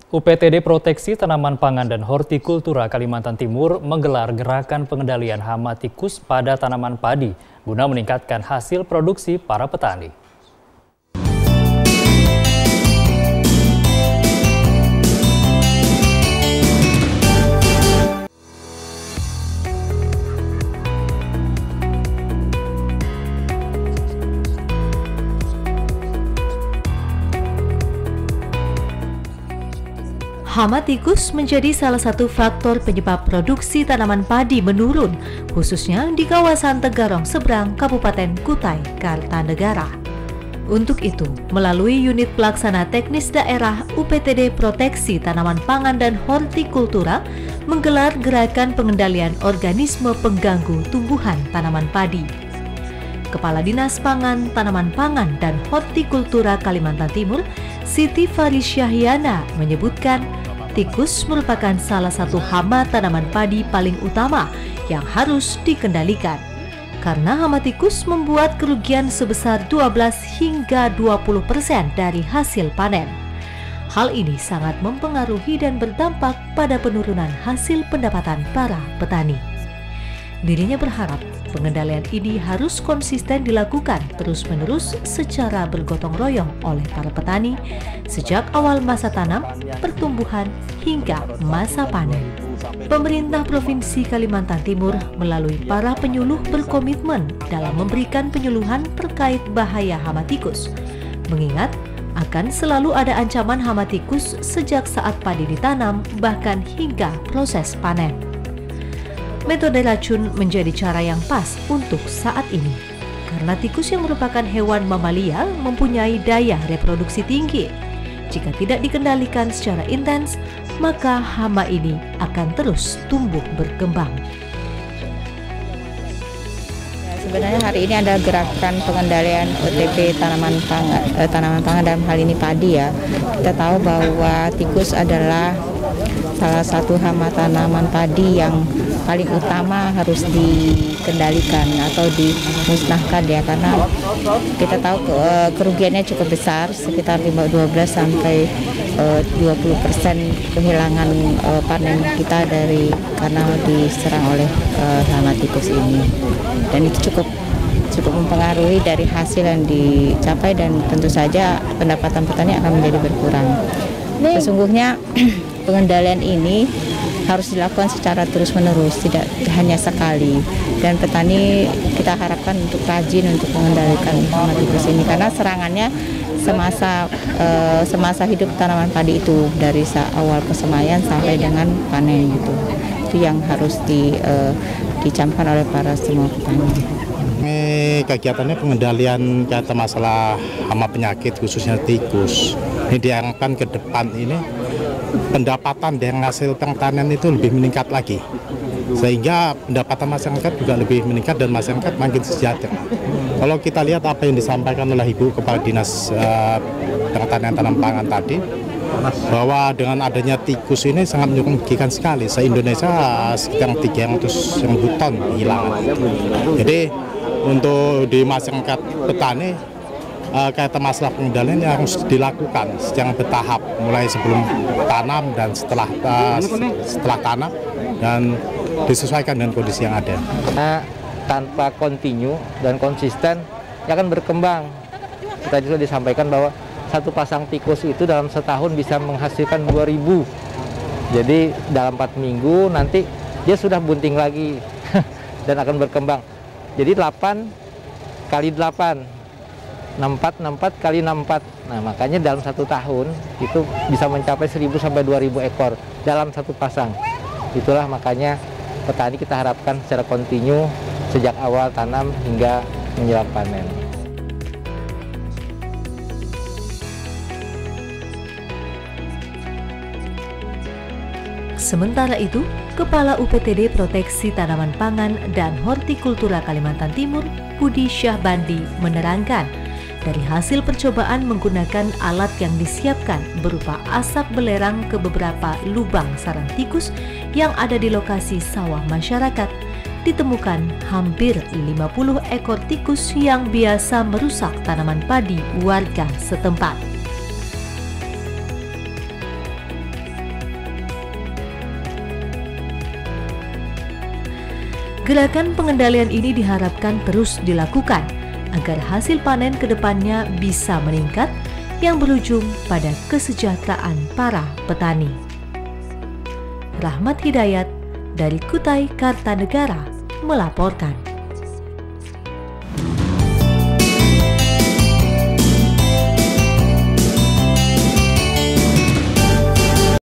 UPTD Proteksi Tanaman Pangan dan Hortikultura Kalimantan Timur menggelar gerakan pengendalian hama tikus pada tanaman padi guna meningkatkan hasil produksi para petani. Hama tikus menjadi salah satu faktor penyebab produksi tanaman padi menurun, khususnya di kawasan Tegarong Seberang, Kabupaten Kutai Kartanegara. Untuk itu, melalui unit pelaksana teknis daerah UPTD Proteksi Tanaman Pangan dan Hortikultura menggelar gerakan pengendalian organisme pengganggu tumbuhan tanaman padi. Kepala Dinas Pangan, Tanaman Pangan dan Hortikultura Kalimantan Timur, Siti Farisyahyana menyebutkan tikus merupakan salah satu hama tanaman padi paling utama yang harus dikendalikan. Karena hama tikus membuat kerugian sebesar 12 hingga 20% dari hasil panen. Hal ini sangat mempengaruhi dan berdampak pada penurunan hasil pendapatan para petani. Dirinya berharap pengendalian ini harus konsisten dilakukan terus-menerus secara bergotong royong oleh para petani sejak awal masa tanam, pertumbuhan, hingga masa panen. Pemerintah Provinsi Kalimantan Timur melalui para penyuluh berkomitmen dalam memberikan penyuluhan terkait bahaya hama tikus, mengingat akan selalu ada ancaman hama tikus sejak saat padi ditanam bahkan hingga proses panen. Metode racun menjadi cara yang pas untuk saat ini, karena tikus yang merupakan hewan mamalia mempunyai daya reproduksi tinggi. Jika tidak dikendalikan secara intens, maka hama ini akan terus tumbuh berkembang. Sebenarnya hari ini ada gerakan pengendalian OTP tanaman pangan dalam hal ini padi ya. Kita tahu bahwa tikus adalah salah satu hama tanaman padi yang paling utama harus dikendalikan atau dimusnahkan ya, karena kita tahu kerugiannya cukup besar, sekitar 12 sampai 20% kehilangan panen kita karena diserang oleh hama tikus ini, dan itu cukup mempengaruhi dari hasil yang dicapai dan tentu saja pendapatan petani akan menjadi berkurang. Sesungguhnya pengendalian ini harus dilakukan secara terus-menerus, tidak hanya sekali. Dan petani kita harapkan untuk rajin untuk mengendalikan hama tikus ini, karena serangannya semasa hidup tanaman padi itu, dari awal persemaian sampai dengan panen gitu. Itu yang harus dicamkan oleh para semua petani. Ini kegiatannya pengendalian kata masalah hama penyakit khususnya tikus. Ini diharapkan ke depan ini pendapatan dari hasil pertanian itu lebih meningkat lagi, sehingga pendapatan masyarakat juga lebih meningkat dan masyarakat makin sejahtera. Kalau kita lihat apa yang disampaikan oleh Ibu Kepala Dinas Pertanian Tanam Pangan tadi, bahwa dengan adanya tikus ini sangat merugikan sekali. Se-Indonesia sekitar 300.000 ton hilang. Jadi untuk di masyarakat petani, kaitan masalah pengendalian yang harus dilakukan secara bertahap, mulai sebelum tanam dan setelah tanam, dan disesuaikan dengan kondisi yang ada. Tanpa kontinu dan konsisten, ya akan berkembang. Kita juga disampaikan bahwa satu pasang tikus itu dalam setahun bisa menghasilkan 2.000. Jadi dalam 4 minggu nanti dia sudah bunting lagi dan akan berkembang. Jadi 8 kali 8, 64 kali 64. Nah, makanya dalam 1 tahun itu bisa mencapai 1.000 sampai 2.000 ekor dalam satu pasang. Itulah makanya petani kita harapkan secara kontinu sejak awal tanam hingga menjelang panen. Sementara itu, Kepala UPTD Proteksi Tanaman Pangan dan Hortikultura Kalimantan Timur, Budi Syahbandi, menerangkan dari hasil percobaan menggunakan alat yang disiapkan berupa asap belerang ke beberapa lubang sarang tikus yang ada di lokasi sawah masyarakat, ditemukan hampir 50 ekor tikus yang biasa merusak tanaman padi warga setempat. Gerakan pengendalian ini diharapkan terus dilakukan agar hasil panen ke depannya bisa meningkat yang berujung pada kesejahteraan para petani. Rahmat Hidayat dari Kutai Kartanegara melaporkan.